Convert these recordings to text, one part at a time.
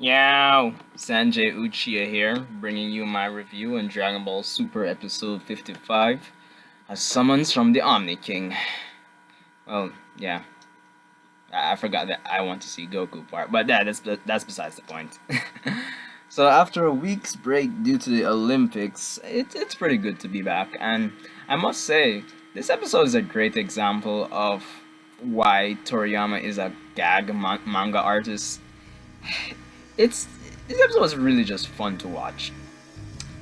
Yo, Sanjay Uchiha here, bringing you my review on Dragon Ball Super Episode 55, A Summons from the Omni King. Well, yeah, I forgot that I want to see Goku part, but that's besides the point. So after a week's break due to the Olympics, it's pretty good to be back, and I must say, this episode is a great example of why Toriyama is a manga artist. It's This episode was really just fun to watch.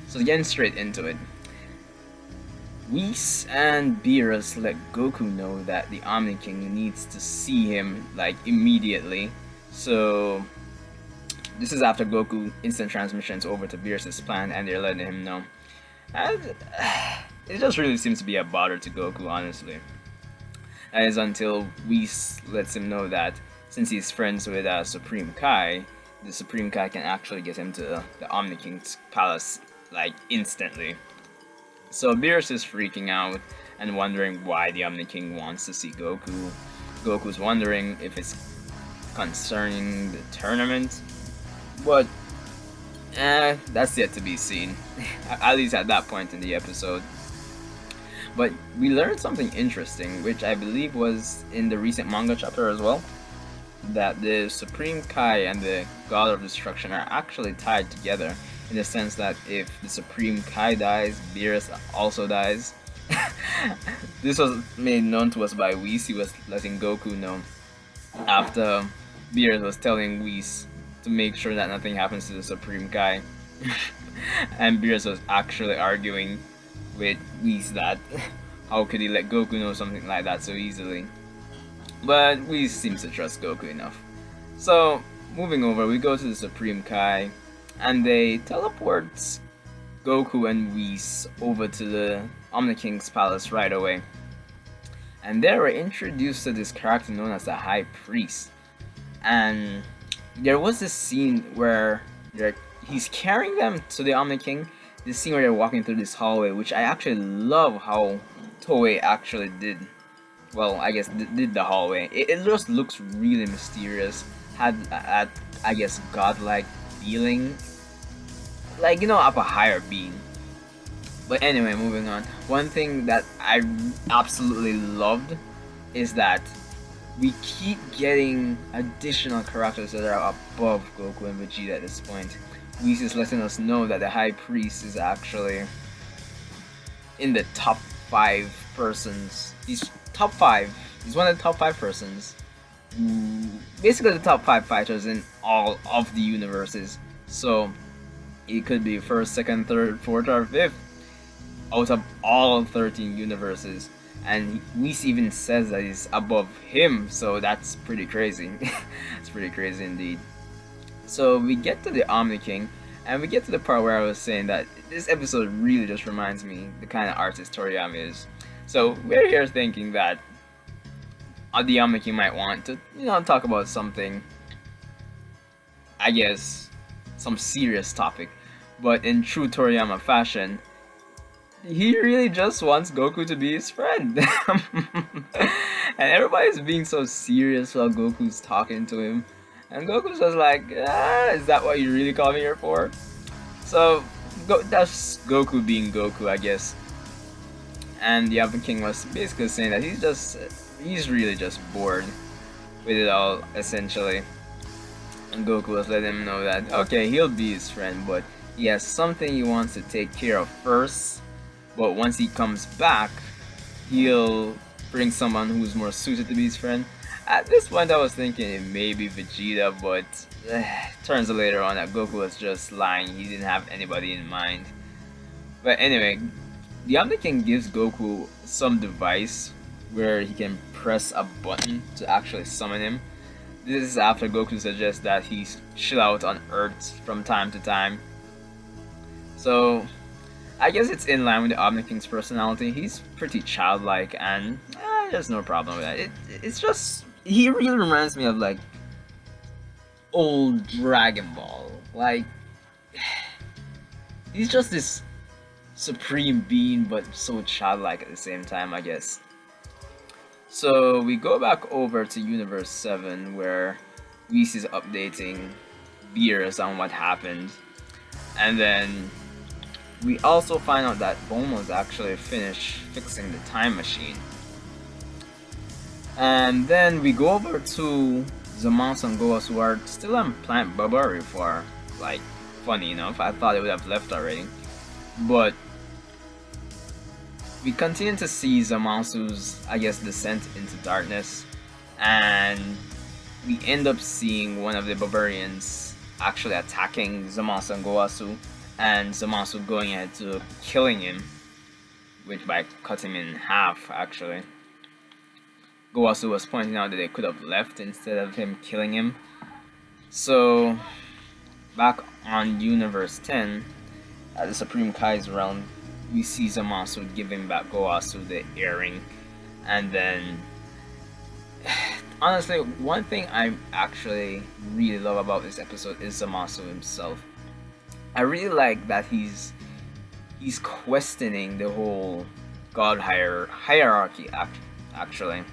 So getting straight into it, Whis and Beerus let Goku know that the Omni King needs to see him like immediately. So this is after Goku instant transmissions over to Beerus's plan, and they're letting him know. And it just really seems to be a bother to Goku, honestly. That is until Whis lets him know that since he's friends with Supreme Kai, the Supreme Kai can actually get him to the Omni King's palace like instantly. So Beerus is freaking out and wondering why the Omni King wants to see Goku. Goku's wondering if it's concerning the tournament, but that's yet to be seen. At least at that point in the episode. But we learned something interesting, which I believe was in the recent manga chapter as well, that the Supreme Kai and the God of Destruction are actually tied together in the sense that if the Supreme Kai dies, Beerus also dies. This was made known to us by Whis. He was letting Goku know after Beerus was telling Whis to make sure that nothing happens to the Supreme Kai. And Beerus was actually arguing with Whis that how could he let Goku know something like that so easily. But Whis seems to trust Goku enough. So, moving over, we go to the Supreme Kai, and they teleport Goku and Whis over to the Omni King's palace right away. And there we're introduced to this character known as the High Priest. And there was this scene where he's carrying them to the Omni King. This scene where they're walking through this hallway, which I actually love how Toei actually did. Well, I guess did the hallway. It just looks really mysterious. Had I guess godlike feeling, like up a higher being. But anyway, moving on. One thing that I absolutely loved is that we keep getting additional characters that are above Goku and Vegeta at this point. Whis is letting us know that the High Priest is actually in the top 5 persons. He's top 5. He's one of the top 5 persons. Basically, the top 5 fighters in all of the universes. So it could be first, second, third, fourth, or fifth out of all 13 universes. And Whis even says that he's above him, so that's pretty crazy. It's pretty crazy indeed. So we get to the Omni King, and we get to the part where I was saying that this episode really just reminds me the kind of artist Toriyama is. So we're here thinking that the Omni King might want to, talk about something, I guess, some serious topic. But in true Toriyama fashion, he really just wants Goku to be his friend. And everybody's being so serious while Goku's talking to him. And Goku's just like, is that what you really call me here for? So, that's Goku being Goku, I guess. And the Omni King was basically saying that he's really just bored with it all, essentially. And Goku was letting him know that, okay, he'll be his friend, but he has something he wants to take care of first. But once he comes back, he'll bring someone who's more suited to be his friend. At this point, I was thinking it may be Vegeta, but turns out later on that Goku was just lying. He didn't have anybody in mind. But anyway, the Omni King gives Goku some device where he can press a button to actually summon him. This is after Goku suggests that he chill out on Earth from time to time. So I guess it's in line with the Omni King's personality. He's pretty childlike, and there's no problem with that. It's just he really reminds me of like old Dragon Ball. Like he's just this supreme being, but so childlike at the same time, I guess. So we go back over to Universe 7, where Whis is updating Beerus on what happened. And then we also find out that Bulma's actually finished fixing the time machine. And then we go over to Zamasu and Goas, who are still on Planet Babari for, like, funny enough. I thought they would have left already. But we continue to see Zamasu's, I guess, descent into darkness. And we end up seeing one of the Barbarians actually attacking Zamasu and Goasu, and Zamasu going ahead to killing him, which by cutting him in half, actually. Goasu was pointing out that they could have left instead of him killing him. So, back on Universe 10, at the Supreme Kai's realm, we see Zamasu giving back Goasu the earring, and then honestly, one thing I actually really love about this episode is Zamasu himself. I really like that he's questioning the whole god hierarchy. Actually,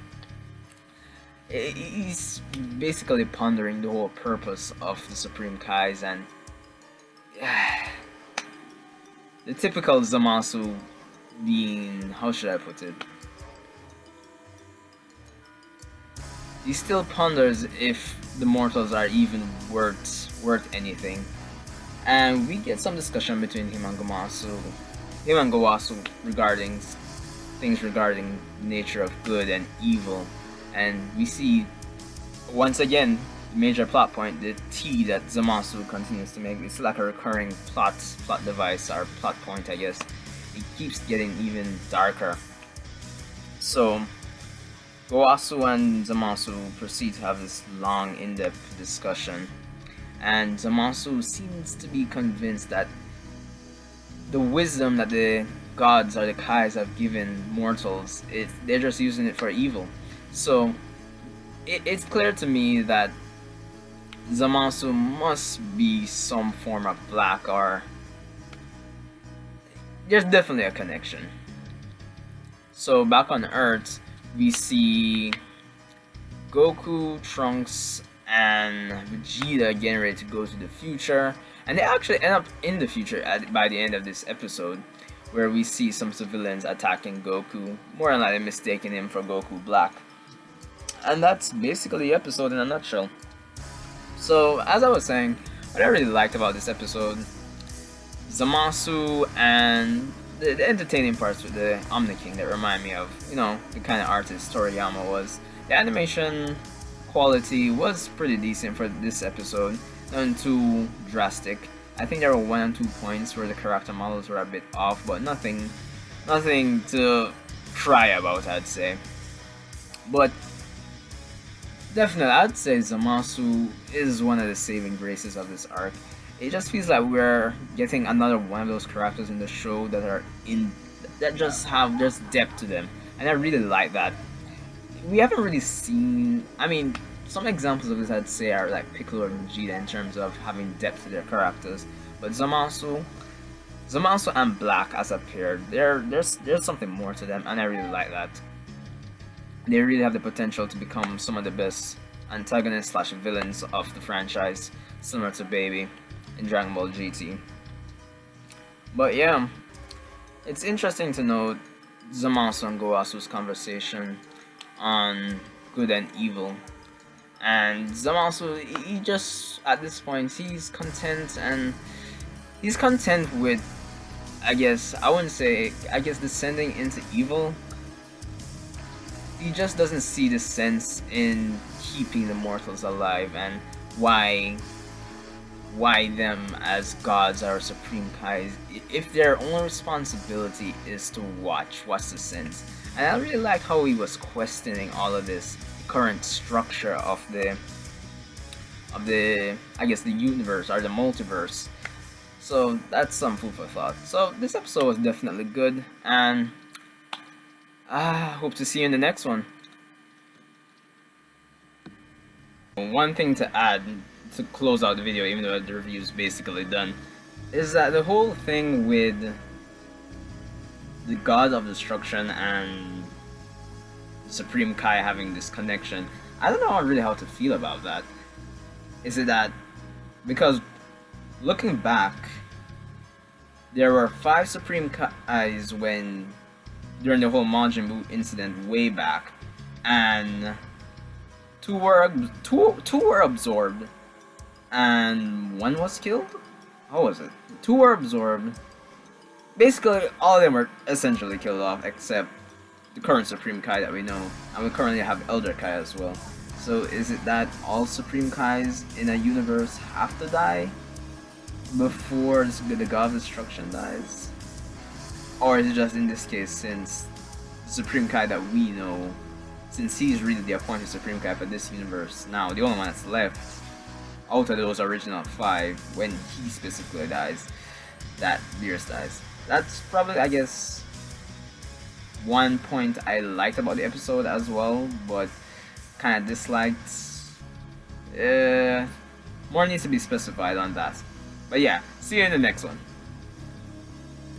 he's basically pondering the whole purpose of the Supreme Kais, and the typical Zamasu being, how should I put it? He still ponders if the mortals are even worth anything. And we get some discussion between him and Gowasu regarding things regarding the nature of good and evil. And we see, once again, the major plot point, the tea that Zamasu continues to make. It's like a recurring plot device, or plot point, I guess. It keeps getting even darker. So Gowasu and Zamasu proceed to have this long, in-depth discussion, and Zamasu seems to be convinced that the wisdom that the gods or the Kais have given mortals, they're just using it for evil. So it's clear to me that Zamasu must be some form of black, or there's definitely a connection. So back on Earth, we see Goku, Trunks, and Vegeta getting ready to go to the future, and they actually end up in the future by the end of this episode, where we see some civilians attacking Goku, more than likely mistaking him for Goku Black. And that's basically the episode in a nutshell. So, as I was saying, what I really liked about this episode, Zamasu and the entertaining parts with the Omni King that remind me of, the kind of artist Toriyama was. The animation quality was pretty decent for this episode, nothing too drastic. I think there were 1 and 2 points where the character models were a bit off, but nothing to cry about, I'd say. But definitely, I'd say Zamasu is one of the saving graces of this arc. It just feels like we're getting another one of those characters in the show that just have depth to them, and I really like that. We haven't really seen, some examples of this I'd say are like Piccolo and Vegeta in terms of having depth to their characters, but Zamasu and Black as a pair, there's something more to them, and I really like that. They really have the potential to become some of the best antagonists / villains of the franchise, similar to Baby in Dragon Ball GT. But yeah, it's interesting to note Zamasu and Gowasu's conversation on good and evil. And Zamasu, he just, at this point, he's content with, I guess descending into evil. He just doesn't see the sense in keeping the mortals alive, and why them as gods or supreme kais, if their only responsibility is to watch, what's the sense? And I really like how he was questioning all of this current structure of the I guess the universe or the multiverse. So that's some food for thought. So this episode was definitely good, and I hope to see you in the next one. One thing to add to close out the video, even though the review is basically done, is that the whole thing with the God of Destruction and Supreme Kai having this connection, I don't know really how to feel about that. Is it that because looking back, there were 5 Supreme Kais when during the whole Majin Buu incident way back, and two were absorbed, and one was killed. How was it? 2 were absorbed. Basically, all of them were essentially killed off, except the current Supreme Kai that we know, and we currently have Elder Kai as well. So is it that all Supreme Kais in a universe have to die before the God of Destruction dies? Or is it just in this case, since the Supreme Kai that we know, since he's really the appointed Supreme Kai for this universe now, the only one that's left out of those original 5, when he specifically dies, that Beerus dies. That's probably, I guess, one point I liked about the episode as well, but kind of disliked. More needs to be specified on that. But yeah, see you in the next one.